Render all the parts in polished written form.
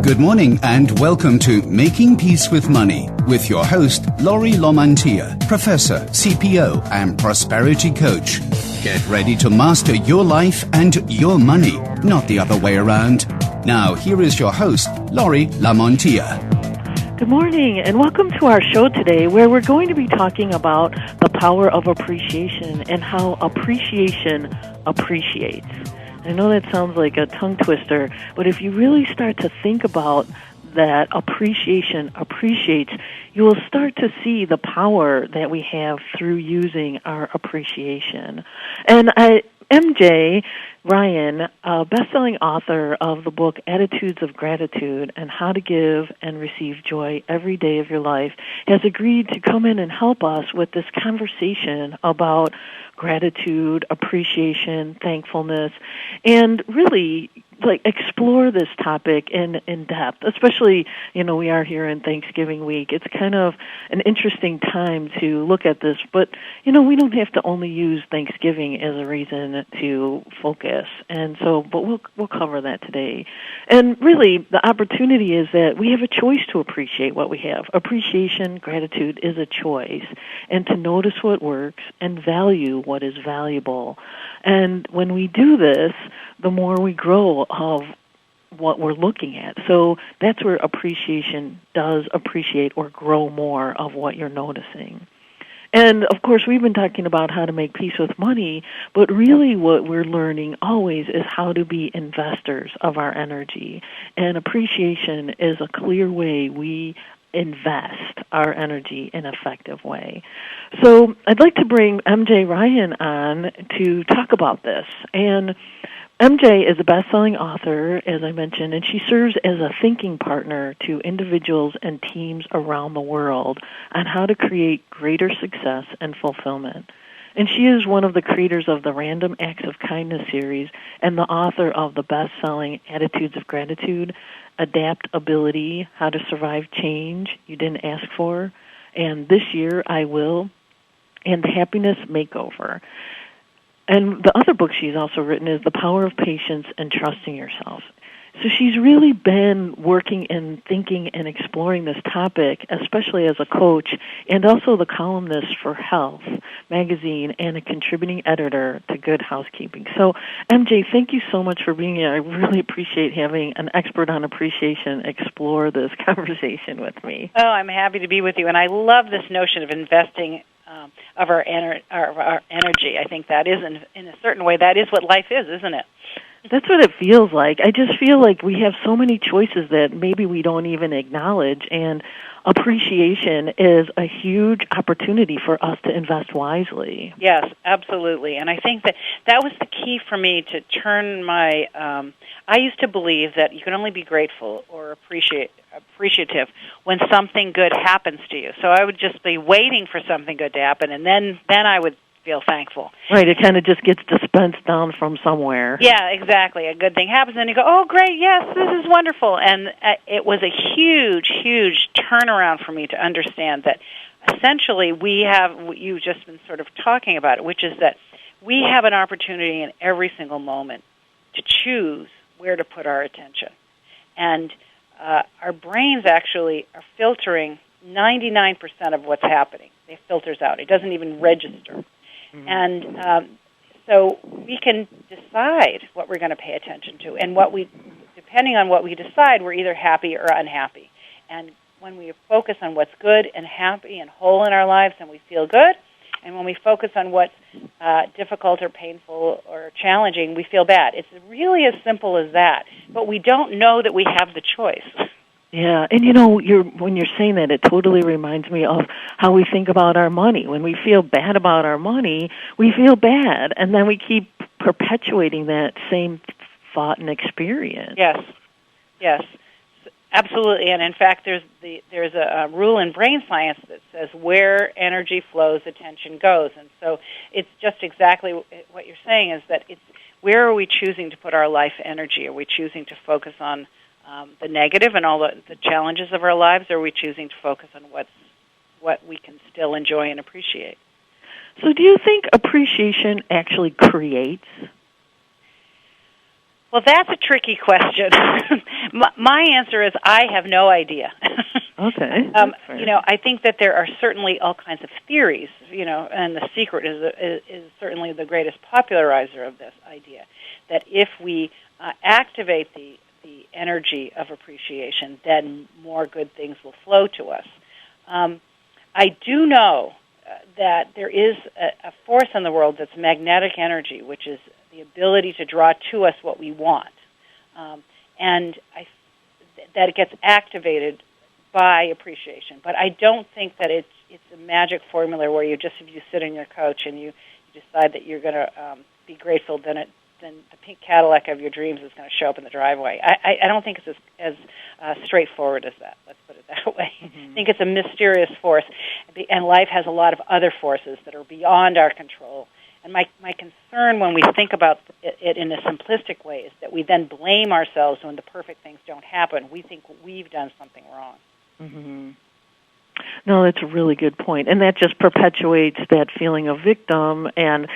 Good morning and welcome to Making Peace with Money with your host, Laurie Lamantia, professor, CPO, and prosperity coach. Get ready to master your life and your money, not the other way around. Now, here is your host, Laurie Lamantia. Good morning and welcome to our show today where we're going to be talking about the power of appreciation and how appreciation appreciates. I know that sounds like a tongue twister, but if you really start to think about that appreciation appreciates, you will start to see the power that we have through using our appreciation. And MJ Ryan, a best-selling author of the book Attitudes of Graditude and How to Give and Receive Joy Every Day of Your Life, has agreed to come in and help us with this conversation about gratitude, appreciation, thankfulness, and really explore this topic in depth, especially, we are here in Thanksgiving week. It's kind of an interesting time to look at this, but, we don't have to only use Thanksgiving as a reason to focus. And so, but we'll cover that today. And really, the opportunity is that we have a choice to appreciate what we have. Appreciation, gratitude is a choice, and to notice what works and value what is valuable. And when we do this, the more we grow of what we're looking at. So that's where appreciation does appreciate or grow more of what you're noticing. And, of course, we've been talking about how to make peace with money, but really what we're learning always is how to be investors of our energy. And appreciation is a clear way we invest our energy in an effective way. So I'd like to bring MJ Ryan on to talk about this. And MJ is a best-selling author, as I mentioned, and she serves as a thinking partner to individuals and teams around the world on how to create greater success and fulfillment. And she is one of the creators of the Random Acts of Kindness series and the author of the best-selling Attitudes of Gratitude, Adaptability, How to Survive Change You Didn't Ask For, and This Year I Will, and Happiness Makeover. And the other book she's also written is The Power of Patience and Trusting Yourself. So she's really been working and thinking and exploring this topic, especially as a coach, and also the columnist for Health magazine and a contributing editor to Good Housekeeping. So, MJ, thank you so much for being here. I really appreciate having an expert on appreciation explore this conversation with me. Oh, I'm happy to be with you, and I love this notion of investing of our energy. I think that is, in a certain way, that is what life is, isn't it? That's what it feels like. I just feel like we have so many choices that maybe we don't even acknowledge, and appreciation is a huge opportunity for us to invest wisely. Yes, absolutely. And I think that was the key for me to turn my... I used to believe that you can only be grateful or appreciative when something good happens to you. So I would just be waiting for something good to happen, and then I would feel thankful. Right, it kind of just gets dispensed down from somewhere. Yeah, exactly. A good thing happens, and you go, oh, great, yes, this is wonderful. And it was a huge, huge turnaround for me to understand that essentially we have, you've just been sort of talking about it, which is that we have an opportunity in every single moment to choose where to put our attention. And our brains actually are filtering 99% of what's happening. It filters out. It doesn't even register. Mm-hmm. And so we can decide what we're going to pay attention to. And depending on what we decide, we're either happy or unhappy. And when we focus on what's good and happy and whole in our lives, then we feel good. And when we focus on what's difficult or painful or challenging, we feel bad. It's really as simple as that. But we don't know that we have the choice. Yeah, and when you're saying that, it totally reminds me of how we think about our money. When we feel bad about our money, we feel bad, and then we keep perpetuating that same thought and experience. Yes, absolutely. And in fact, there's a rule in brain science that says where energy flows, attention goes. And so it's just exactly what you're saying, is that it's where are we choosing to put our life energy? Are we choosing to focus on the negative and all the challenges of our lives, or are we choosing to focus on what we can still enjoy and appreciate? So do you think appreciation actually creates? Well, that's a tricky question. My answer is I have no idea. Okay. I think that there are certainly all kinds of theories, and the secret is certainly the greatest popularizer of this idea, that if we activate the energy of appreciation, then more good things will flow to us. I do know that there is a force in the world that's magnetic energy, which is the ability to draw to us what we want. And that it gets activated by appreciation. But I don't think that it's a magic formula where if you sit on your couch and you decide that you're going to be grateful, then the pink Cadillac of your dreams is going to show up in the driveway. I don't think it's as straightforward as that. Let's put it that way. Mm-hmm. I think it's a mysterious force, and life has a lot of other forces that are beyond our control. And my concern when we think about it in a simplistic way is that we then blame ourselves when the perfect things don't happen. We think we've done something wrong. Mm-hmm. No, that's a really good point. And that just perpetuates that feeling of victim and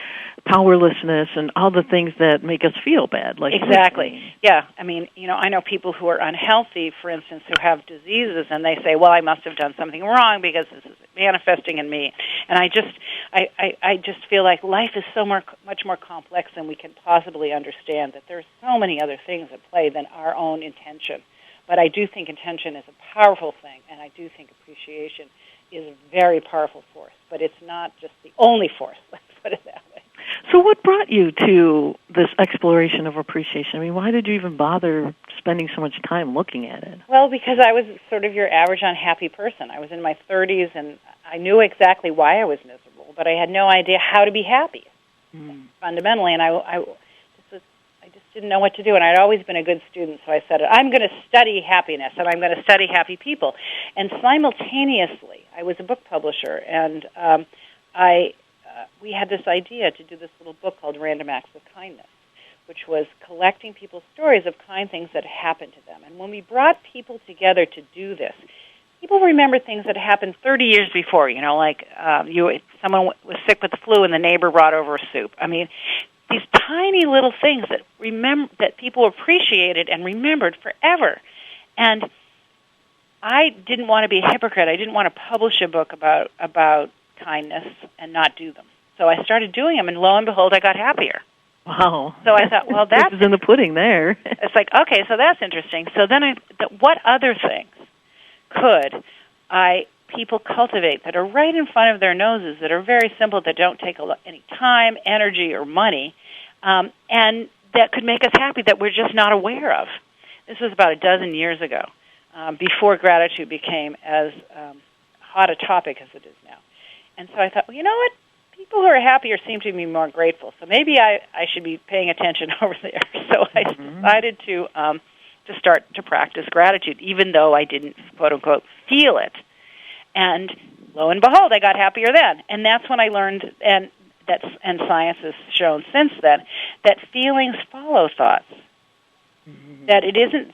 powerlessness and all the things that make us feel bad. Exactly. Yeah. I mean, I know people who are unhealthy, for instance, who have diseases, and they say, well, I must have done something wrong because this is manifesting in me. And I just feel like life is so much more complex than we can possibly understand, that there's so many other things at play than our own intention. But I do think intention is a powerful thing, and I do think appreciation is a very powerful force. But it's not just the only force, let's put it that way. So what brought you to this exploration of appreciation? I mean, why did you even bother spending so much time looking at it? Well, because I was sort of your average unhappy person. I was in my 30s, and I knew exactly why I was miserable, but I had no idea how to be happy, fundamentally, and I just didn't know what to do, and I'd always been a good student, so I said, I'm going to study happiness, and I'm going to study happy people. And simultaneously, I was a book publisher, and we had this idea to do this little book called Random Acts of Kindness, which was collecting people's stories of kind things that happened to them. And when we brought people together to do this, people remember things that happened 30 years before, someone was sick with the flu and the neighbor brought over a soup. I mean, these tiny little things that people appreciated and remembered forever. And I didn't want to be a hypocrite. I didn't want to publish a book about kindness and not do them. So I started doing them, and lo and behold, I got happier. Wow. So I thought, well, that's... This is in the pudding there. It's like, okay, so that's interesting. So then what other things could people cultivate that are right in front of their noses, that are very simple, that don't take any time, energy, or money, and that could make us happy that we're just not aware of? This was about a dozen years ago, before gratitude became as hot a topic as it is now. And so I thought, well, you know what? People who are happier seem to be more grateful, so maybe I should be paying attention over there. So I decided to start to practice gratitude, even though I didn't, quote-unquote, feel it. And lo and behold, I got happier then. And that's when I learned, and science has shown since then, that feelings follow thoughts. That it isn't,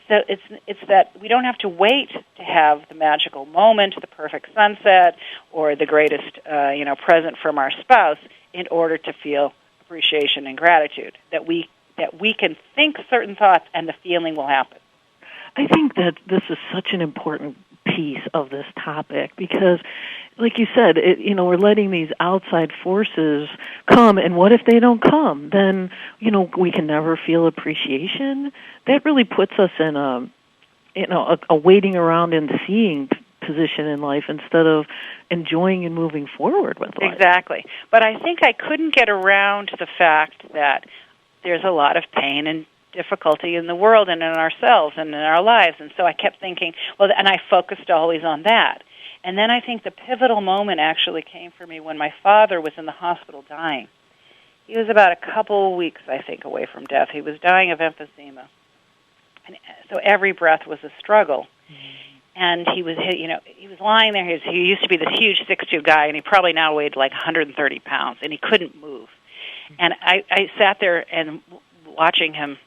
it's that we don't have to wait to have the magical moment, the perfect sunset, or the greatest present from our spouse in order to feel appreciation and gratitude. That we can think certain thoughts and the feeling will happen. I think that this is such an important piece of this topic because, like you said, we're letting these outside forces come, and what if they don't come? Then, we can never feel appreciation. That really puts us in a waiting around and seeing position in life instead of enjoying and moving forward with life. Exactly. But I think I couldn't get around the fact that there's a lot of pain and difficulty in the world and in ourselves and in our lives. And so I kept thinking, and I focused always on that. And then I think the pivotal moment actually came for me when my father was in the hospital dying. He was about a couple weeks, I think, away from death. He was dying of emphysema. And so every breath was a struggle. And he was lying there. He used to be this huge 6'2" guy, and he probably now weighed like 130 pounds, and he couldn't move. And I sat there and watching him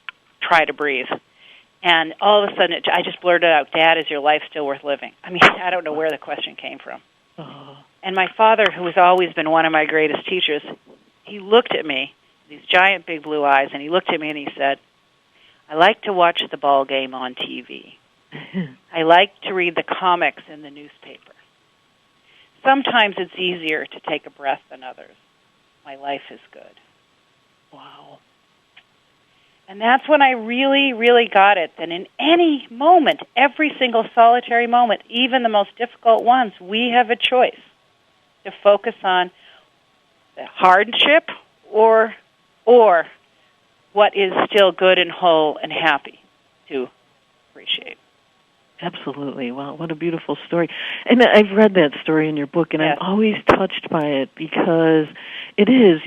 try to breathe. And all of a sudden, I just blurted out, "Dad, is your life still worth living?" I mean, I don't know where the question came from. And my father, who has always been one of my greatest teachers, he looked at me, these giant big blue eyes, and he looked at me and he said, I like to watch the ball game on TV. I like to read the comics in the newspaper. Sometimes it's easier to take a breath than others. My life is good. Wow. And that's when I really, really got it, that in any moment, every single solitary moment, even the most difficult ones, we have a choice to focus on the hardship or what is still good and whole and happy to appreciate. Absolutely. Wow, what a beautiful story. And I've read that story in your book, and Yes. I'm always touched by it because it is,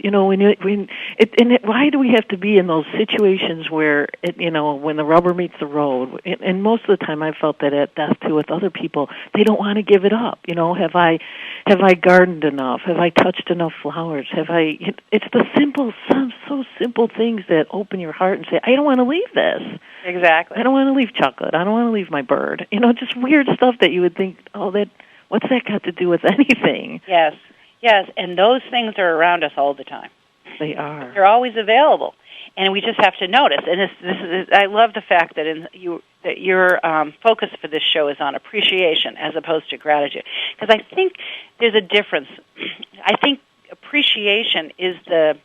why do we have to be in those situations where, when the rubber meets the road? And most of the time I've felt that too with other people. They don't want to give it up. Have I gardened enough? Have I touched enough flowers? It's the so simple things that open your heart and say, I don't want to leave this. Exactly. I don't want to leave chocolate. I don't want to leave my bird. Just weird stuff that you would think, what's that got to do with anything? Yes, and those things are around us all the time. They are. They're always available, and we just have to notice. And this is, I love the fact that your focus for this show is on appreciation as opposed to gratitude, because I think there's a difference. I think appreciation is the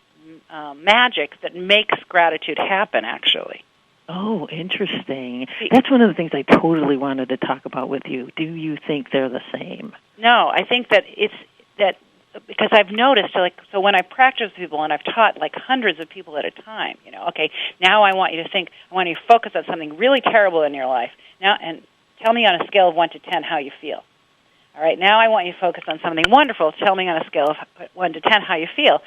magic that makes gratitude happen, actually. Oh, interesting. That's one of the things I totally wanted to talk about with you. Do you think they're the same? No, I think that because I've noticed, so when I practice with people, and I've taught hundreds of people at a time, okay, now I want you to focus on something really terrible in your life. Now, and tell me on a scale of 1 to 10 how you feel. All right, now I want you to focus on something wonderful. Tell me on a scale of 1 to 10 how you feel.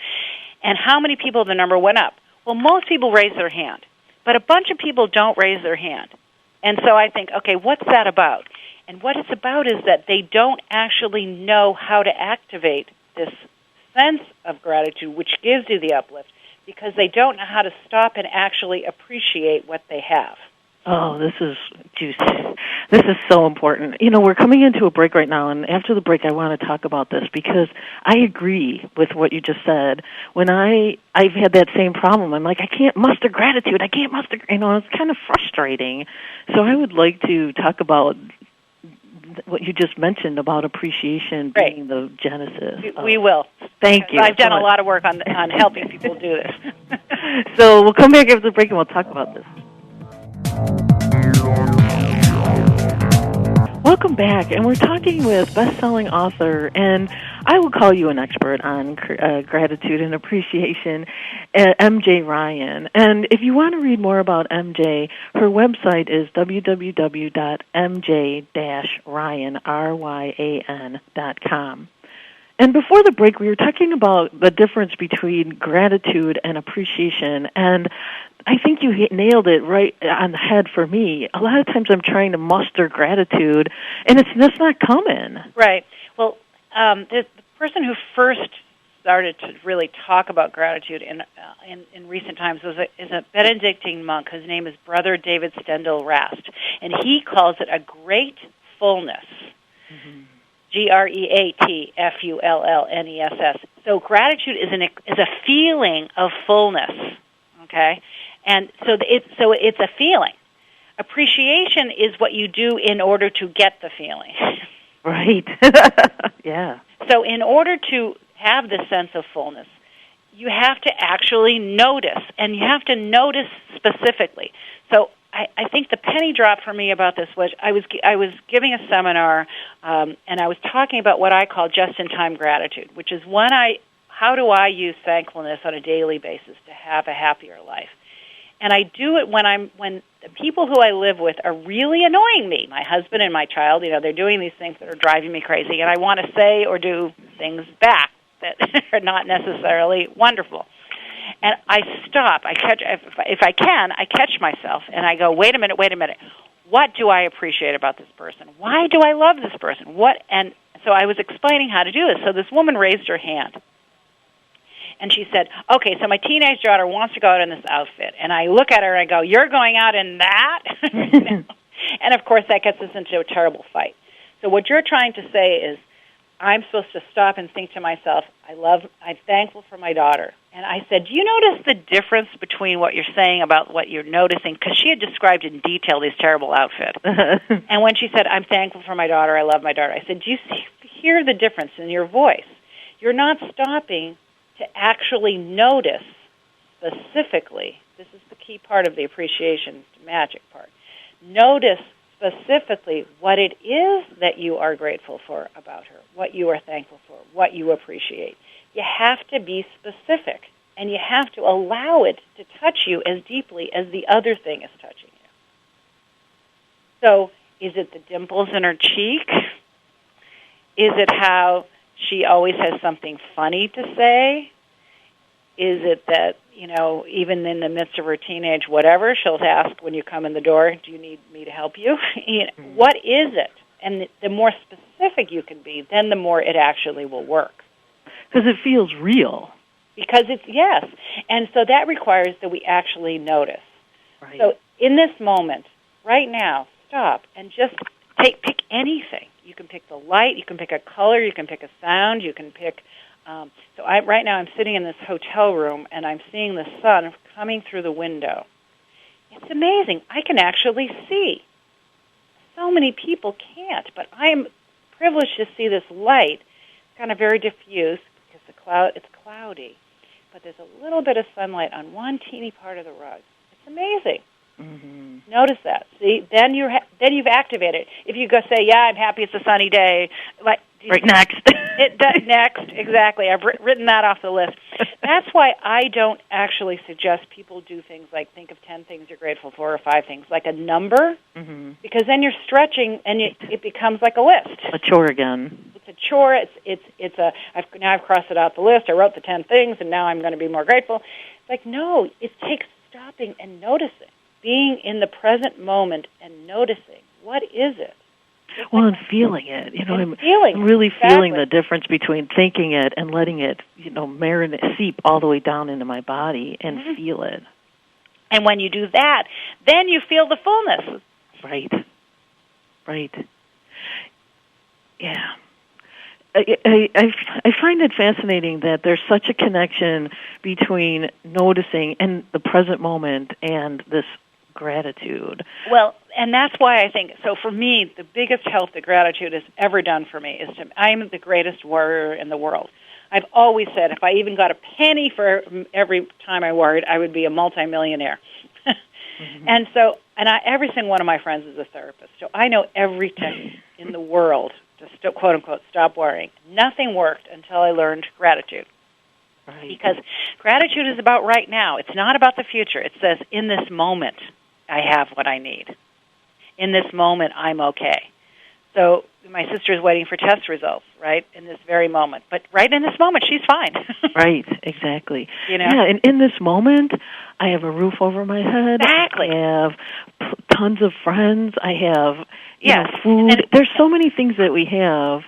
And how many people the number went up? Well, most people raise their hand. But a bunch of people don't raise their hand. And so I think, okay, what's that about? And what it's about is that they don't actually know how to activate this sense of gratitude, which gives you the uplift, because they don't know how to stop and actually appreciate what they have. Oh, this is juicy. This is so important. We're coming into a break right now, and after the break I want to talk about this because I agree with what you just said. When I've had that same problem, I'm like, I can't muster gratitude. It's kind of frustrating. So I would like to talk about what you just mentioned about appreciation being the genesis. We will. Thank you. I've done a lot of work on helping people do this. So we'll come back after the break and we'll talk about this. Welcome back, and we're talking with best-selling author, and I will call you an expert on gratitude and appreciation, MJ Ryan. And if you want to read more about MJ, her website is www.mj-ryan.com. And before the break, we were talking about the difference between gratitude and appreciation, and I think you nailed it right on the head for me. A lot of times I'm trying to muster gratitude, and it's just not coming. Right. Well, the person who first started to really talk about gratitude in recent times is a Benedictine monk. His name is Brother David Stendhal Rast, and he calls it a great fullness. Mm-hmm. Gratfullness. So gratitude is a feeling of fullness. Okay, and so it's a feeling. Appreciation is what you do in order to get the feeling. Right. Yeah. So in order to have this sense of fullness, you have to actually notice, and you have to notice specifically. So I think the penny drop for me about this was I was giving a seminar, and I was talking about what I call just-in-time gratitude, which is how do I use thankfulness on a daily basis to have a happier life? And I do it when the people who I live with are really annoying me, my husband and my child. They're doing these things that are driving me crazy, and I want to say or do things back that are not necessarily wonderful. And I stop. If I can, I catch myself, and I go, wait a minute. What do I appreciate about this person? Why do I love this person? And so I was explaining how to do this. So this woman raised her hand, and she said, okay, so my teenage daughter wants to go out in this outfit. And I look at her and I go, you're going out in that? And, of course, that gets us into a terrible fight. So what you're trying to say is, I'm supposed to stop and think to myself, I'm thankful for my daughter, And I said, do you notice the difference between what you're saying about what you're noticing? Because she had described in detail this terrible outfit. And when she said, I'm thankful for my daughter, I love my daughter, I said, do you hear the difference in your voice? You're not stopping to actually notice specifically. This is the key part of the appreciation, the magic part. Notice specifically what it is that you are grateful for about her, what you are thankful for, what you appreciate. You have to be specific, and you have to allow it to touch you as deeply as the other thing is touching you. So, is it the dimples in her cheek? Is it how she always has something funny to say? Is it that, even in the midst of her teenage whatever, she'll ask when you come in the door, do you need me to help you? What is it? And the more specific you can be, then the more it actually will work. Because it feels real. Because yes. And so that requires that we actually notice. Right. So in this moment, right now, stop and just pick anything. You can pick the light, you can pick a color, you can pick a sound, you can pick... right now I'm sitting in this hotel room and I'm seeing the sun coming through the window. It's amazing. I can actually see. So many people can't, but I am privileged to see this light, kind of very diffuse because it's cloudy, but there's a little bit of sunlight on one teeny part of the rug. It's amazing. Mm-hmm. Notice that. See, then you've activated. If you go say, "Yeah, I'm happy. It's a sunny day," like right next. Next, exactly. I've written that off the list. That's why I don't actually suggest people do things like think of 10 things you're grateful for or 5 things, like a number, because then you're stretching and it becomes like a list. A chore again. It's a chore. I've crossed it out the list. I wrote the 10 things, and now I'm going to be more grateful. It's like, no, it takes stopping and noticing, being in the present moment and noticing. What is it? Well, and feeling it. I'm feeling, really exactly. feeling the difference between thinking it and letting it, marinate, seep all the way down into my body and feel it. And when you do that, then you feel the fullness. Right. Yeah. I find it fascinating that there's such a connection between noticing and the present moment and this gratitude. Well, and that's why I think, so for me, the biggest help that gratitude has ever done for me is I'm the greatest worrier in the world. I've always said if I even got a penny for every time I worried, I would be a multimillionaire. And so, every single one of my friends is a therapist, so I know every technique in the world to, quote unquote, stop worrying. Nothing worked until I learned gratitude. Right. Because gratitude is about right now. It's not about the future. It says, in this moment, I have what I need. In this moment, I'm okay. So my sister is waiting for test results, right, in this very moment. But right in this moment, she's fine. Right, exactly. Yeah, and in this moment, I have a roof over my head. Exactly. I have tons of friends. I have food. There's so many things that we have.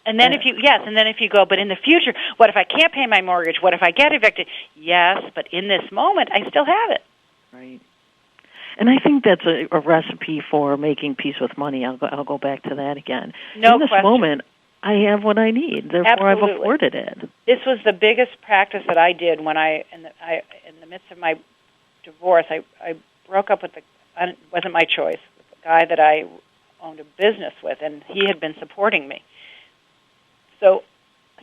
And then if you go, but in the future, what if I can't pay my mortgage? What if I get evicted? Yes, but in this moment, I still have it. Right. And I think that's a recipe for making peace with money. I'll go back to that again. No in this question. moment, I have what I need. Therefore, Absolutely. I've afforded it. This was the biggest practice that I did when in the midst of my divorce, I broke up with it wasn't my choice, with the guy that I owned a business with, and he had been supporting me. So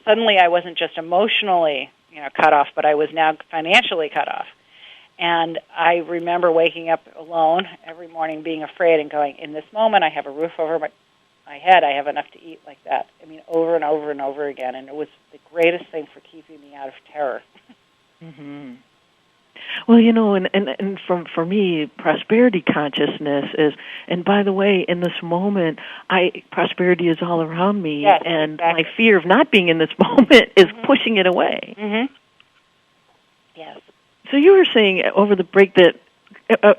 suddenly I wasn't just emotionally, cut off, but I was now financially cut off. And I remember waking up alone every morning being afraid and going, in this moment I have a roof over my head, I have enough to eat, like that. I mean, over and over and over again. And it was the greatest thing for keeping me out of terror. Mm-hmm. Well, and for me, prosperity consciousness is, and by the way, in this moment, prosperity is all around me, yes, and exactly. my fear of not being in this moment is pushing it away. Mm-hmm. Yes. So you were saying over the break that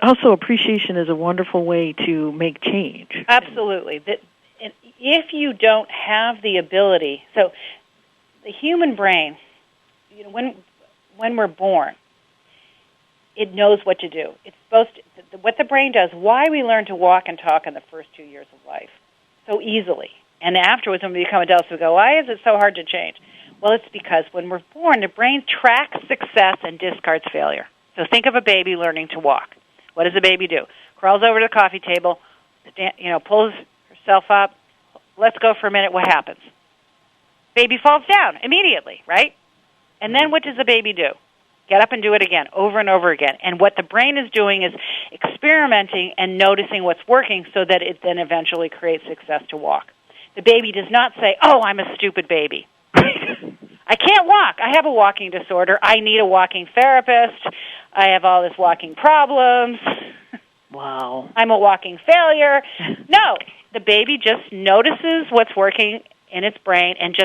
also appreciation is a wonderful way to make change. Absolutely. That if you don't have the ability, so the human brain, when we're born, it knows what to do. It's supposed to, what the brain does, why we learn to walk and talk in the first 2 years of life so easily. And afterwards, when we become adults, we go, why is it so hard to change? Well, it's because when we're born, the brain tracks success and discards failure. So think of a baby learning to walk. What does a baby do? Crawls over to the coffee table, pulls herself up. Let's go for a minute. What happens? Baby falls down immediately, right? And then what does the baby do? Get up and do it again, over and over again. And what the brain is doing is experimenting and noticing what's working so that it then eventually creates success to walk. The baby does not say, oh, I'm a stupid baby. I can't walk. I have a walking disorder. I need a walking therapist. I have all this walking problems. Wow. I'm a walking failure. No, the baby just notices what's working in its brain and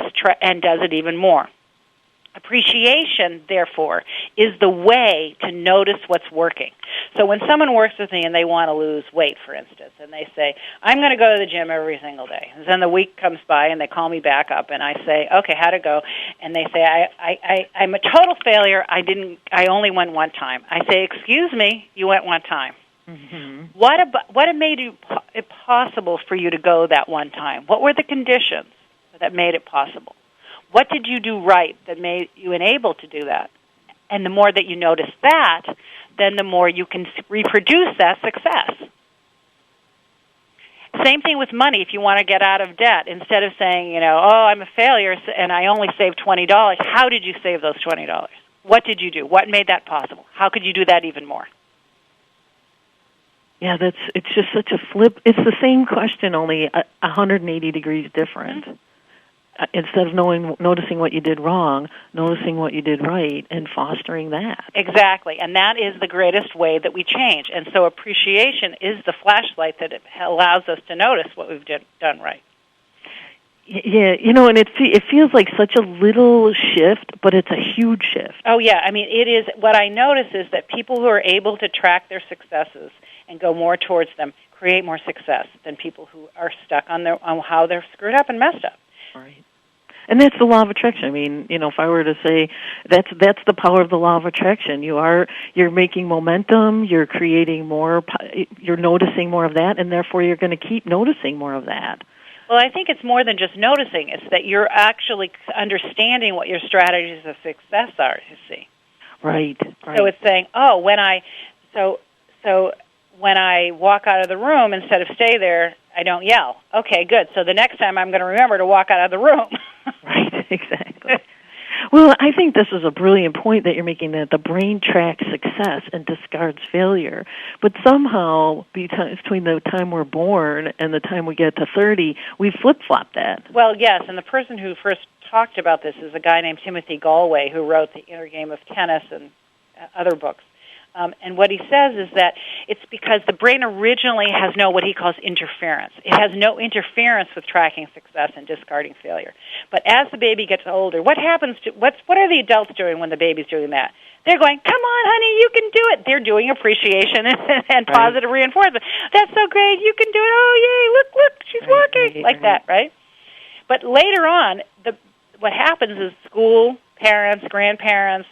and does it even more. Appreciation, therefore, is the way to notice what's working. So when someone works with me and they want to lose weight, for instance, and they say, I'm going to go to the gym every single day. And then the week comes by and they call me back up and I say, okay, how'd it go? And they say, I'm a total failure. I only went one time. I say, excuse me, you went one time. Mm-hmm. What made it possible for you to go that one time? What were the conditions that made it possible? What did you do right that made you enabled to do that? And the more that you notice that, then the more you can reproduce that success. Same thing with money. If you want to get out of debt, instead of saying, I'm a failure and I only saved $20, how did you save those $20? What did you do? What made that possible? How could you do that even more? Yeah, it's just such a flip. It's the same question, only 180 degrees different. Instead of noticing what you did wrong, noticing what you did right, and fostering that. Exactly, and that is the greatest way that we change. And so appreciation is the flashlight that allows us to notice what we've done right. Yeah, and it feels like such a little shift, but it's a huge shift. Oh, yeah. I mean, it is. What I notice is that people who are able to track their successes and go more towards them create more success than people who are stuck on how they're screwed up and messed up. Right. And that's the law of attraction. I mean, if I were to say that's the power of the law of attraction. You're making momentum, you're creating more, you're noticing more of that, and therefore you're going to keep noticing more of that. Well, I think it's more than just noticing. It's that you're actually understanding what your strategies of success are, you see. Right. So it's saying, when I walk out of the room, instead of stay there, I don't yell. Okay, good. So the next time I'm going to remember to walk out of the room. Right, exactly. Well, I think this is a brilliant point that you're making, that the brain tracks success and discards failure. But somehow, between the time we're born and the time we get to 30, we flip-flop that. Well, yes, and the person who first talked about this is a guy named Timothy Galway, who wrote The Inner Game of Tennis and other books. And what he says is that it's because the brain originally has what he calls interference. It has no interference with tracking success and discarding failure. But as the baby gets older, what are the adults doing when the baby's doing that? They're going, come on, honey, you can do it. They're doing appreciation and positive reinforcement. That's so great, you can do it. Oh, yay, look, she's walking. Like that, right? But later on, what happens is school, parents, grandparents,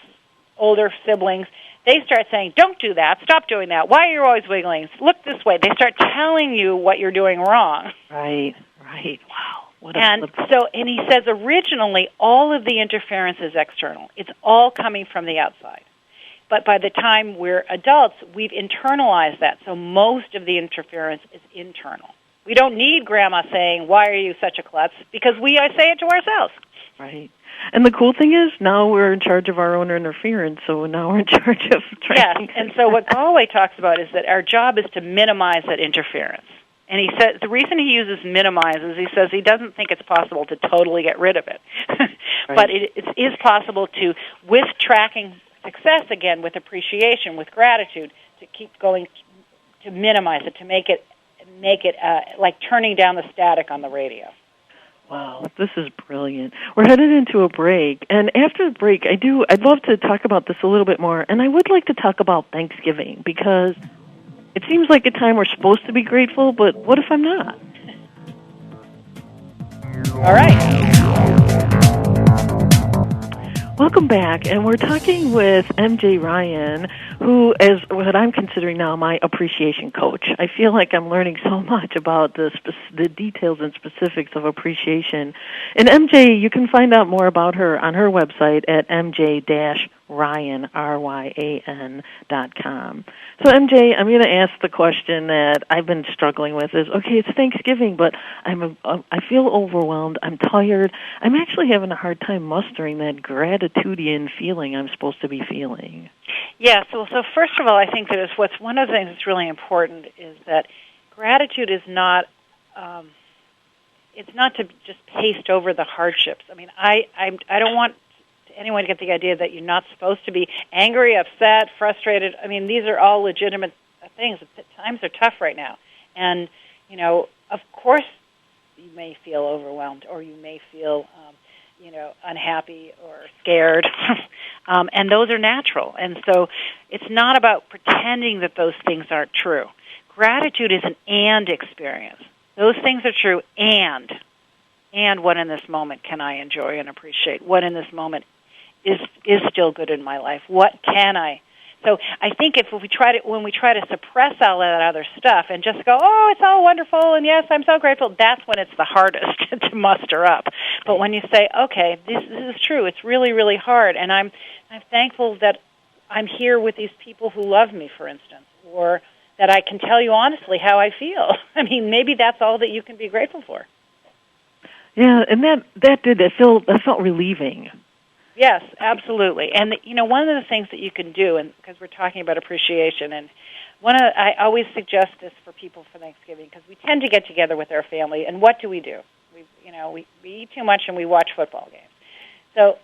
older siblings, they start saying, don't do that, stop doing that, why are you always wiggling, look this way. They start telling you what you're doing wrong. Right. Wow. And he says originally all of the interference is external. It's all coming from the outside. But by the time we're adults, we've internalized that, so most of the interference is internal. We don't need Grandma saying, why are you such a klutz, because I say it to ourselves. Right. And the cool thing is, now we're in charge of our own interference, so now we're in charge of tracking. Yes, and so what Galway talks about is that our job is to minimize that interference. And he says the reason he uses minimize is he says he doesn't think it's possible to totally get rid of it. Right. But it is possible to, with tracking success again, with appreciation, with gratitude, to keep going, to minimize it, to make it like turning down the static on the radio. Wow, this is brilliant. We're headed into a break, and after the break, I'd love to talk about this a little bit more, and I would like to talk about Thanksgiving, because it seems like a time we're supposed to be grateful, but what if I'm not? All right. Welcome back, and we're talking with MJ Ryan, who is what I'm considering now my appreciation coach. I feel like I'm learning so much about the details and specifics of appreciation. And MJ, you can find out more about her on her website at mj-ryan, RYAN.com. So MJ, I'm going to ask the question that I've been struggling with is, okay, it's Thanksgiving, but I feel overwhelmed, I'm tired, I'm actually having a hard time mustering that gratitudian feeling I'm supposed to be feeling. Yeah, so first of all, I think that what's one of the things that's really important is that gratitude is not, it's not to just paste over the hardships. I mean, I don't want anyone to get the idea that you're not supposed to be angry, upset, frustrated. I mean, these are all legitimate things. Times are tough right now. And, you know, of course you may feel overwhelmed or you may feel, unhappy or scared. And those are natural. And so it's not about pretending that those things aren't true. Gratitude is an and experience. Those things are true and what in this moment can I enjoy and appreciate? What in this moment is still good in my life? What can I? So I think when we try to suppress all that other stuff and just go, oh, it's all wonderful and yes, I'm so grateful, that's when it's the hardest to muster up. But when you say, okay, this is true, it's really, really hard, and I'm thankful that I'm here with these people who love me, for instance, or that I can tell you honestly how I feel. I mean, maybe that's all that you can be grateful for. Yeah, and that felt relieving. Yes, absolutely. And, one of the things that you can do, and because we're talking about appreciation, and I always suggest this for people for Thanksgiving, because we tend to get together with our family, and what do? We eat too much and we watch football games. So,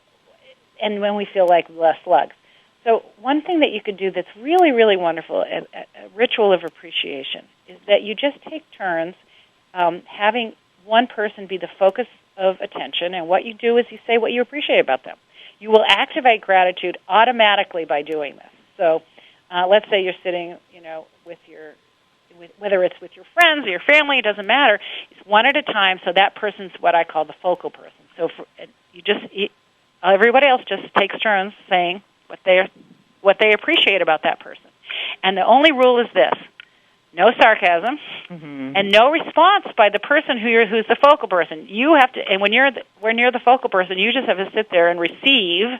and when we feel like less slugs. So one thing that you could do that's really, really wonderful, a ritual of appreciation, is that you just take turns having one person be the focus of attention, and what you do is you say what you appreciate about them. You will activate gratitude automatically by doing this. So let's say you're sitting, whether it's with your friends or your family, it doesn't matter. It's one at a time, so that person's what I call the focal person. So everybody else just takes turns saying what they appreciate about that person. And the only rule is this: no sarcasm, and no response by the person who's the focal person. You have to, and when you're the focal person, you just have to sit there and receive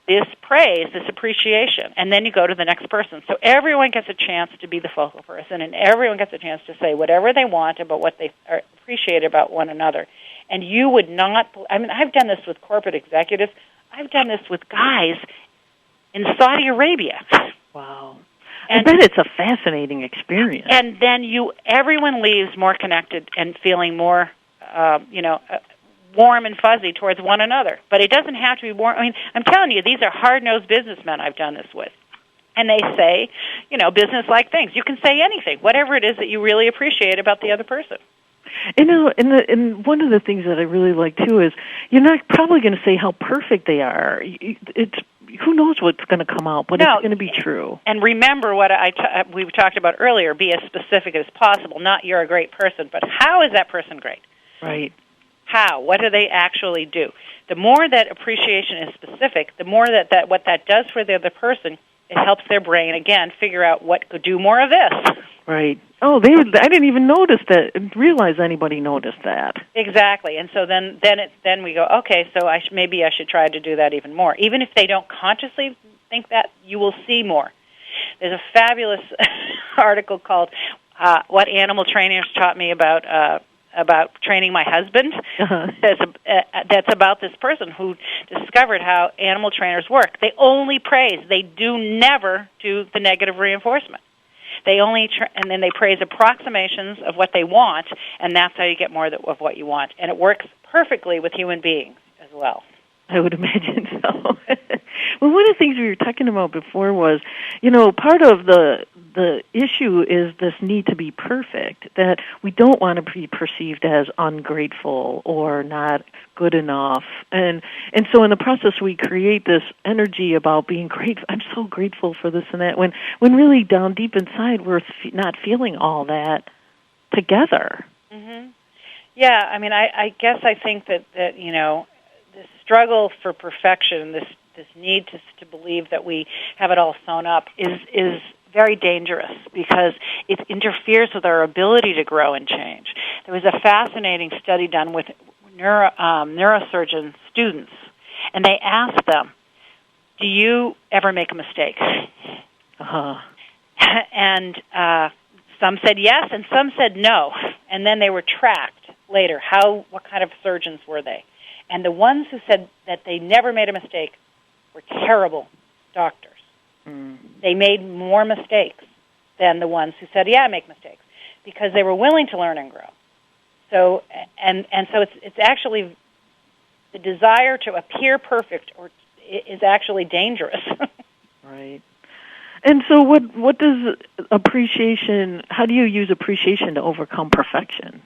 this praise, this appreciation, and then you go to the next person. So everyone gets a chance to be the focal person, and everyone gets a chance to say whatever they want about what they appreciate about one another. And you would not, I've done this with corporate executives. I've done this with guys in Saudi Arabia. Wow. I bet it's a fascinating experience. And then everyone leaves more connected and feeling more, warm and fuzzy towards one another. But it doesn't have to be warm. I mean, I'm telling you, these are hard-nosed businessmen I've done this with. And they say, business-like things. You can say anything, whatever it is that you really appreciate about the other person. And one of the things that I really like, too, is you're not probably going to say how perfect they are. Who knows what's going to come out, but it's going to be true. And remember what we talked about earlier, be as specific as possible. Not you're a great person, but how is that person great? Right. How? What do they actually do? The more that appreciation is specific, the more that what that does for the other person, it helps their brain, again, figure out what could do more of this. Right. Oh, I didn't even realize anybody noticed that. Exactly. And so then we go, okay, so maybe I should try to do that even more. Even if they don't consciously think that, you will see more. There's a fabulous article called What Animal Trainers Taught Me About training my husband. That's about this person who discovered how animal trainers work. They only praise. They never do the negative reinforcement. They only and then they praise approximations of what they want, and that's how you get more of what you want. And it works perfectly with human beings as well. I would imagine so. Well, one of the things we were talking about before was, part of the issue is this need to be perfect, that we don't want to be perceived as ungrateful or not good enough. And so in the process we create this energy about being grateful. I'm so grateful for this and that, when really down deep inside we're not feeling all that together. Mm-hmm. Yeah, I guess I think that this struggle for perfection, this need to believe that we have it all sewn up is very dangerous because it interferes with our ability to grow and change. There was a fascinating study done with neurosurgeon students, and they asked them, do you ever make a mistake? And some said yes, and some said no. And then they were tracked later. What kind of surgeons were they? And the ones who said that they never made a mistake were terrible doctors. They made more mistakes than the ones who said, yeah, I make mistakes, because they were willing to learn and grow. So, and so it's actually the desire to appear perfect is actually dangerous. Right. And so what does appreciation, how do you use appreciation to overcome perfection?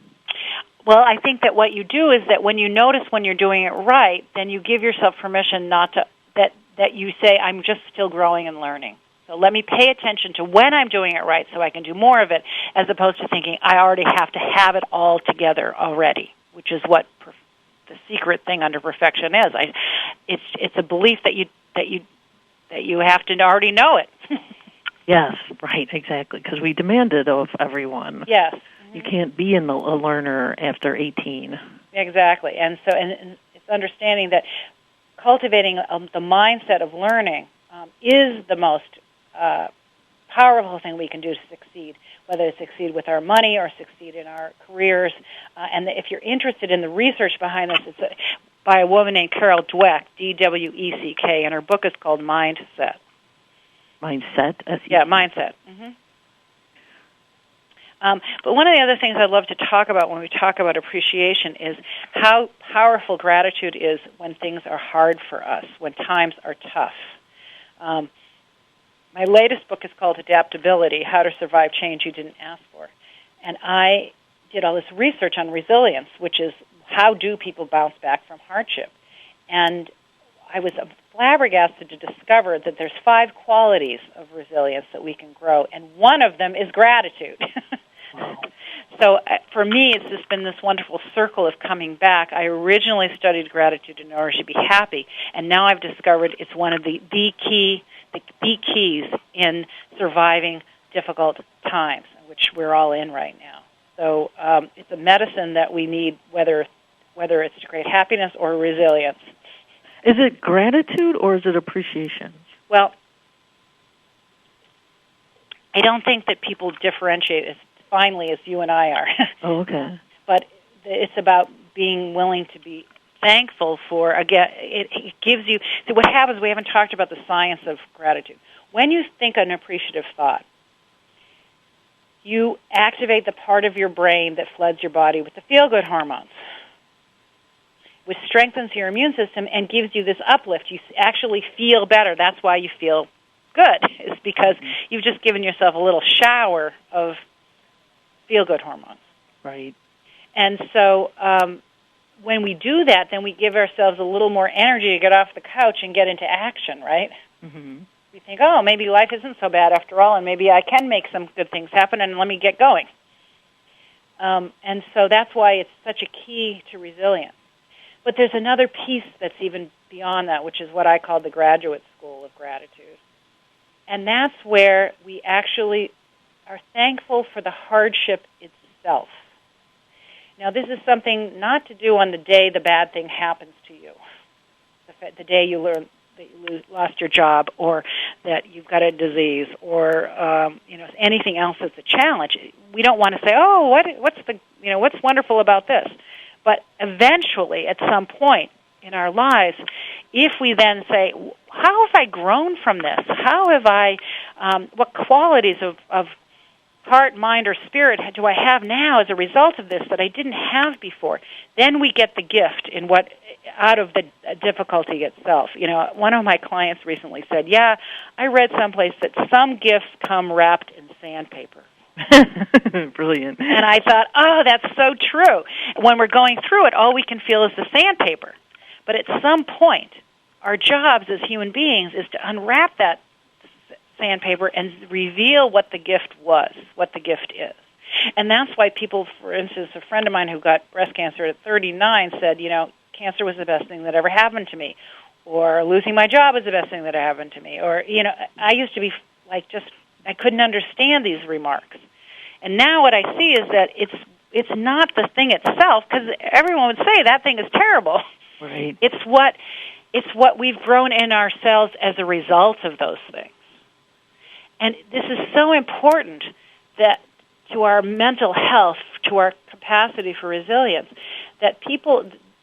Well, I think that what you do is that when you notice when you're doing it right, then you give yourself permission not to, that you say, I'm just still growing and learning. So let me pay attention to when I'm doing it right so I can do more of it, as opposed to thinking I already have to have it all together already, which is what the secret thing under perfection is. It's a belief that you have to already know it. Yes, right, exactly, because we demand it of everyone. Yes. You can't be a learner after 18. Exactly, and so and it's understanding that cultivating the mindset of learning is the most powerful thing we can do to succeed, whether it's succeed with our money or succeed in our careers. And if you're interested in the research behind this, it's by a woman named Carol Dweck, D-W-E-C-K, and her book is called Mindset. Mindset? Yeah, Mindset. Mm-hmm. But one of the other things I'd love to talk about when we talk about appreciation is how powerful gratitude is when things are hard for us, when times are tough. My latest book is called Adaptability, How to Survive Change You Didn't Ask For. And I did all this research on resilience, which is how do people bounce back from hardship. And I was flabbergasted to discover that there's 5 qualities of resilience that we can grow, and one of them is gratitude. So for me, it's just been this wonderful circle of coming back. I originally studied gratitude in order to be happy, and now I've discovered it's one of the keys in surviving difficult times, which we're all in right now. So it's a medicine that we need, whether it's to create happiness or resilience. Is it gratitude or is it appreciation? Well, I don't think that people differentiate as finely as you and I are. Oh, okay. But it's about being willing to be thankful for, again, it gives you, so what happens, we haven't talked about the science of gratitude. When you think an appreciative thought, you activate the part of your brain that floods your body with the feel-good hormones, which strengthens your immune system and gives you this uplift. You actually feel better. That's why you feel good. It's because you've just given yourself a little shower of feel-good hormones. Right. And so when we do that, then we give ourselves a little more energy to get off the couch and get into action, right? Mm-hmm. We think, oh, maybe life isn't so bad after all, and maybe I can make some good things happen, and let me get going. And so that's why it's such a key to resilience. But there's another piece that's even beyond that, which is what I call the graduate school of gratitude. And that's where we actually are thankful for the hardship itself. Now, this is something not to do on the day the bad thing happens to you, the day you learn that you lost your job, or that you've got a disease, or anything else that's a challenge. We don't want to say, "Oh, what's wonderful about this?" But eventually, at some point in our lives, if we then say, "How have I grown from this? How have I? What qualities of heart, mind, or spirit do I have now as a result of this that I didn't have before?" Then we get the gift out of the difficulty itself. One of my clients recently said, "Yeah, I read someplace that some gifts come wrapped in sandpaper." Brilliant. And I thought, oh, that's so true. When we're going through it, all we can feel is the sandpaper. But at some point, our jobs as human beings is to unwrap that sandpaper and reveal what the gift was, what the gift is. And that's why people, for instance, a friend of mine who got breast cancer at 39 said, cancer was the best thing that ever happened to me, or losing my job was the best thing that ever happened to me, or, I used to be like I couldn't understand these remarks. And now what I see is that it's not the thing itself, because everyone would say that thing is terrible. Right. It's what we've grown in ourselves as a result of those things. And this is so important that to our mental health, to our capacity for resilience, that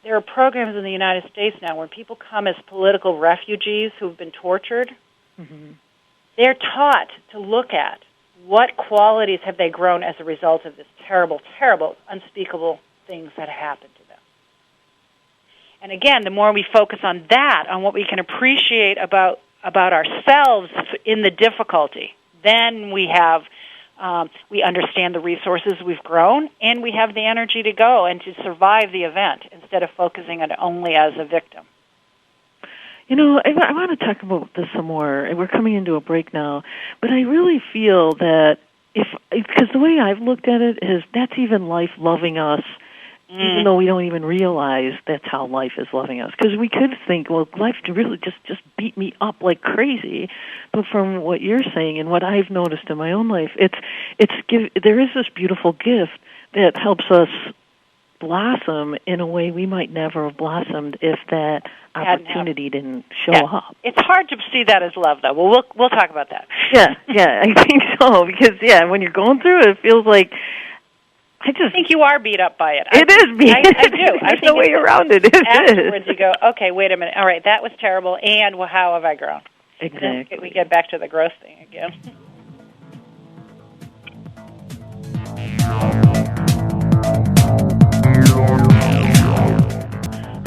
there are programs in the United States now where people come as political refugees who've been tortured. Mm-hmm. They're taught to look at what qualities have they grown as a result of this terrible, terrible, unspeakable things that happened to them. And again, the more we focus on that, on what we can appreciate about ourselves in the difficulty, then we understand the resources we've grown, and we have the energy to go and to survive the event instead of focusing on it only as a victim. I want to talk about this some more. We're coming into a break now, but I really feel that because the way I've looked at it is that's even life loving us, even though we don't even realize that's how life is loving us. Because we could think, well, life really just beat me up like crazy. But from what you're saying and what I've noticed in my own life, there is this beautiful gift that helps us blossom in a way we might never have blossomed if that opportunity didn't show up. It's hard to see that as love, though. Well, we'll talk about that. Yeah, I think so, because when you're going through it, it feels like I think you are beat up by it. It is beat. I do. There's no way around it. Afterwards, you go, okay, wait a minute. All right, that was terrible, and how have I grown? Exactly. We get back to the growth thing again.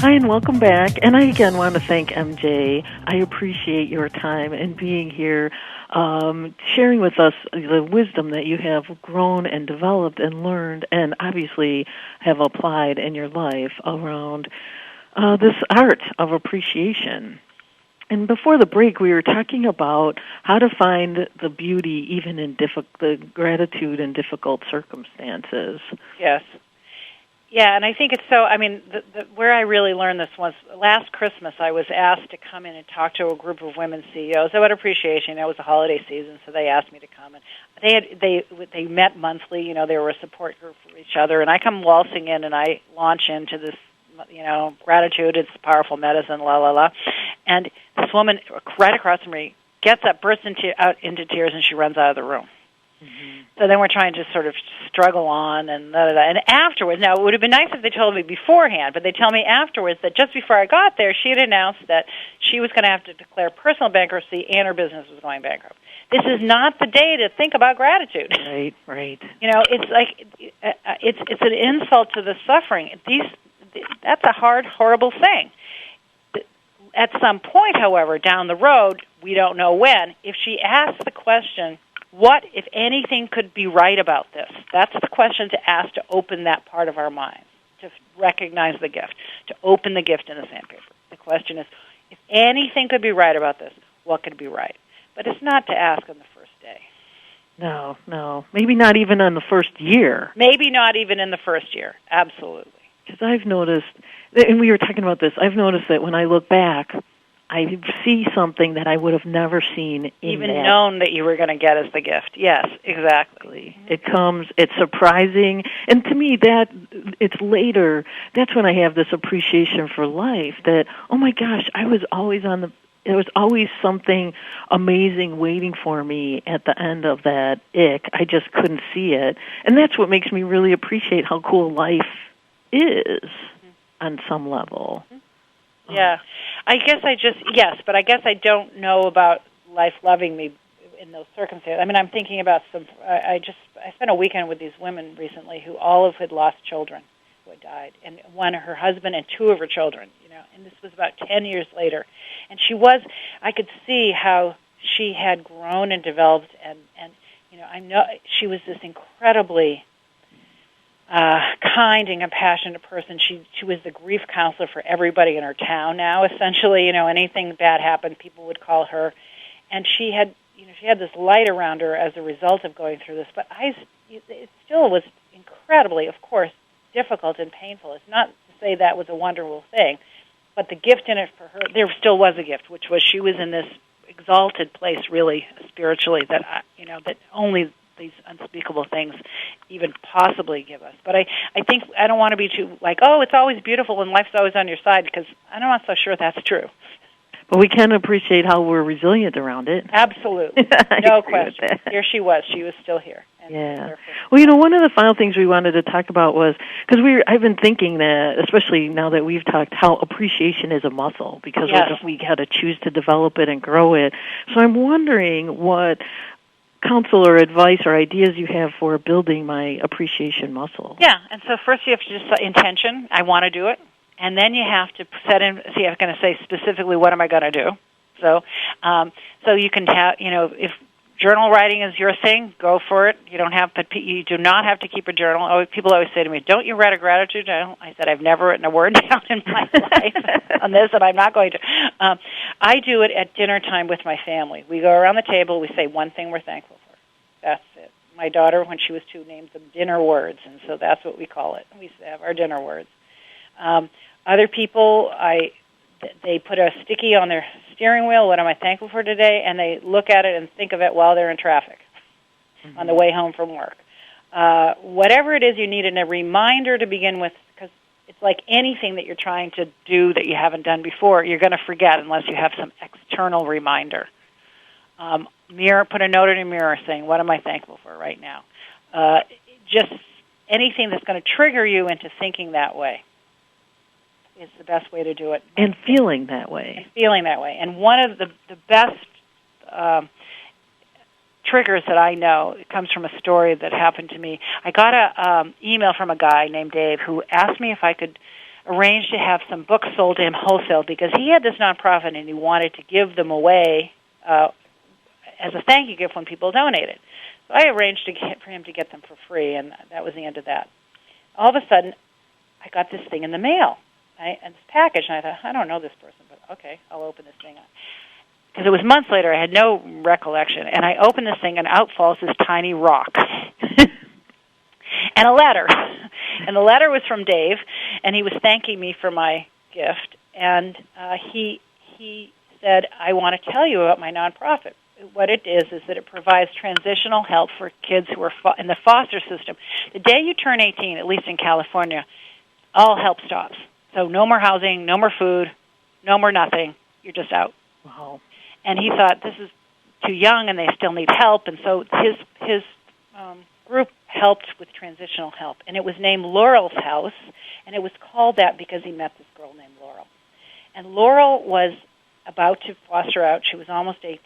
Hi, and welcome back. And I again want to thank MJ. I appreciate your time and being here, sharing with us the wisdom that you have grown and developed and learned and obviously have applied in your life around this art of appreciation. And before the break, we were talking about how to find the beauty even in the gratitude in difficult circumstances. Yes. Yeah, and I think it's so, where I really learned this was last Christmas I was asked to come in and talk to a group of women CEOs about appreciation. It was the holiday season, so they asked me to come. And they met monthly, they were a support group for each other. And I come waltzing in and I launch into this, gratitude, it's powerful medicine, la, la, la. And this woman right across from me gets up, bursts out into tears, and she runs out of the room. Mm-hmm. So then we're trying to sort of struggle on and And afterwards, now it would have been nice if they told me beforehand, but they tell me afterwards that just before I got there, she had announced that she was going to have to declare personal bankruptcy and her business was going bankrupt. This is not the day to think about gratitude. Right. It's like it's an insult to the suffering. That's a hard, horrible thing. At some point, however, down the road, we don't know when, if she asks the question, what, if anything, could be right about this? That's the question to ask to open that part of our mind, to recognize the gift, to open the gift in the sandpaper. The question is, if anything could be right about this, what could be right? But it's not to ask on the first day. No. Maybe not even on the first year. Maybe not even in the first year. Absolutely. Because I've noticed, and we were talking about this, I've noticed that when I look back, I see something that I would have never seen even known that you were going to get as the gift. Yes, exactly. It's surprising, and to me that it's later. That's when I have this appreciation for life. That oh my gosh, there was always something amazing waiting for me at the end of that ick. I just couldn't see it, and that's what makes me really appreciate how cool life is on some level. Yeah, I guess I don't know about life loving me in those circumstances. I'm thinking about I spent a weekend with these women recently who all of had lost children who had died, and one, her husband, and two of her children, and this was about 10 years later. And I could see how she had grown and developed, and I know she was this incredibly kind and compassionate person. She was the grief counselor for everybody in her town now, essentially. Anything bad happened, people would call her. And she had this light around her as a result of going through this. But it still was incredibly, of course, difficult and painful. It's not the say that was a wonderful thing. But the gift in it for her, there still was a gift, which was she was in this exalted place, really spiritually, that that only these unspeakable things even possibly give us. But I think I don't want to be too like, oh, it's always beautiful and life's always on your side, because I'm not so sure that's true. But we can appreciate how we're resilient around it. Absolutely. No question. Here she was. She was still here. Yeah. Well, one of the final things we wanted to talk about was, because I've been thinking that, especially now that we've talked, how appreciation is a muscle, because we got to choose to develop it and grow it. So I'm wondering what counsel or advice or ideas you have for building my appreciation muscle. Yeah, and so first you have to just set intention. I want to do it. And then you have to set in, see, I'm going to say specifically, what am I going to do? So you can have, if journal writing is your thing, go for it. You do not have to keep a journal. People always say to me, don't you write a gratitude journal? I said, I've never written a word down in my life on this, and I'm not going to. I do it at dinner time with my family. We go around the table, we say one thing we're thankful for. That's it. My daughter, when she was 2, named them dinner words, and so that's what we call it. We have our dinner words. Other people, they put a sticky on their steering wheel, what am I thankful for today, and they look at it and think of it while they're in traffic on the way home from work. Whatever it is you need, a reminder to begin with, because it's like anything that you're trying to do that you haven't done before, you're going to forget unless you have some external reminder. Put a note in your mirror saying, what am I thankful for right now? Just anything that's going to trigger you into thinking that way is the best way to do it. And feeling that way. And one of the best triggers that I know, it comes from a story that happened to me. I got a email from a guy named Dave who asked me if I could arrange to have some books sold to him wholesale, because he had this nonprofit and he wanted to give them away as a thank you gift when people donated. So I arranged for him to get them for free, and that was the end of that. All of a sudden, I got this thing in the mail. And this package, and I thought, I don't know this person, but okay, I'll open this thing up. Because it was months later, I had no recollection, and I opened this thing, and out falls this tiny rock. And a letter. And the letter was from Dave, and he was thanking me for my gift, and he said, I want to tell you about my nonprofit. What it is that it provides transitional help for kids who are in the foster system. The day you turn 18, at least in California, all help stops. So no more housing, no more food, no more nothing. You're just out. Wow. And he thought, this is too young and they still need help. And so his group helped with transitional help. And it was named Laurel's House. And it was called that because he met this girl named Laurel. And Laurel was about to foster out. She was almost 18.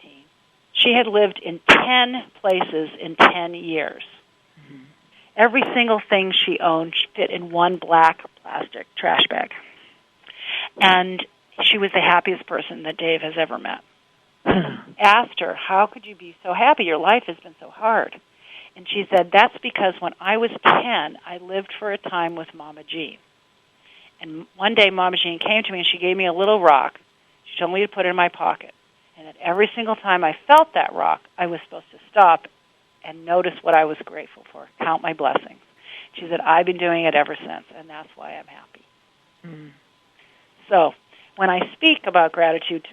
She had lived in 10 places in 10 years. Mm-hmm. Every single thing she owned fit in one black plastic trash bag. And she was the happiest person that Dave has ever met. Asked her, how could you be so happy? Your life has been so hard. And she said, that's because when I was 10, I lived for a time with Mama Jean. And one day Mama Jean came to me and she gave me a little rock. She told me to put it in my pocket. And that every single time I felt that rock, I was supposed to stop and notice what I was grateful for, count my blessings. She said, I've been doing it ever since, and that's why I'm happy. Mm. So when I speak about gratitude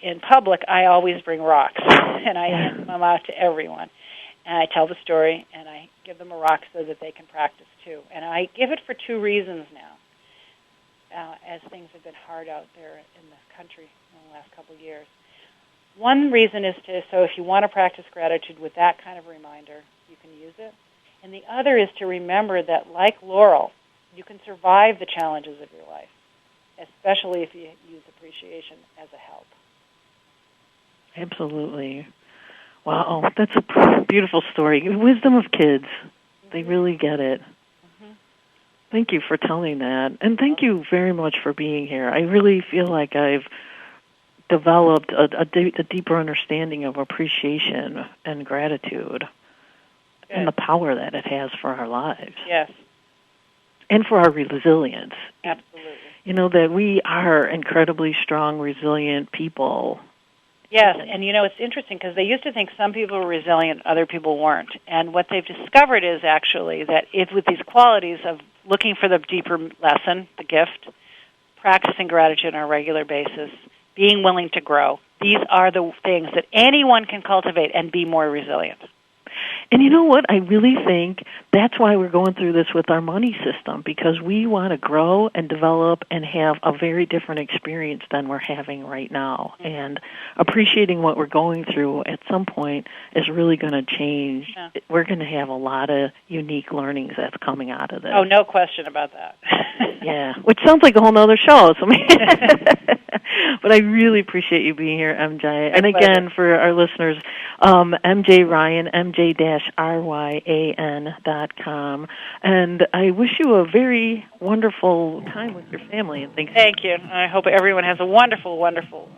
in public, I always bring rocks, and I hand them out to everyone. And I tell the story, and I give them a rock so that they can practice too. And I give it for 2 reasons now, as things have been hard out there in the country in the last couple of years. One reason is so if you want to practice gratitude with that kind of reminder, you can use it. And the other is to remember that, like Laurel, you can survive the challenges of your life, especially if you use appreciation as a help. Absolutely. Wow, that's a beautiful story. Wisdom of kids. Mm-hmm. They really get it. Mm-hmm. Thank you for telling that. And thank you very much for being here. I really feel like I've developed a deeper understanding of appreciation and gratitude. Good. And the power that it has for our lives. Yes. And for our resilience. Absolutely. You know, that we are incredibly strong, resilient people. Yes, and you know, it's interesting because they used to think some people were resilient, other people weren't. And what they've discovered is actually that with these qualities of looking for the deeper lesson, the gift, practicing gratitude on a regular basis, being willing to grow. These are the things that anyone can cultivate and be more resilient. And you know what? I really think that's why we're going through this with our money system, because we want to grow and develop and have a very different experience than we're having right now. And appreciating what we're going through at some point is really going to change. Yeah. We're going to have a lot of unique learnings that's coming out of this. Oh, no question about that. Yeah, which sounds like a whole other show. So, but I really appreciate you being here, MJ. And again, for our listeners, MJ Ryan, MJ-RYAN.com. And I wish you a very wonderful time with your family. And thank you. I hope everyone has a wonderful, wonderful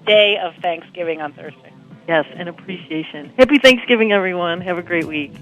day of Thanksgiving on Thursday. Yes, and appreciation. Happy Thanksgiving, everyone. Have a great week.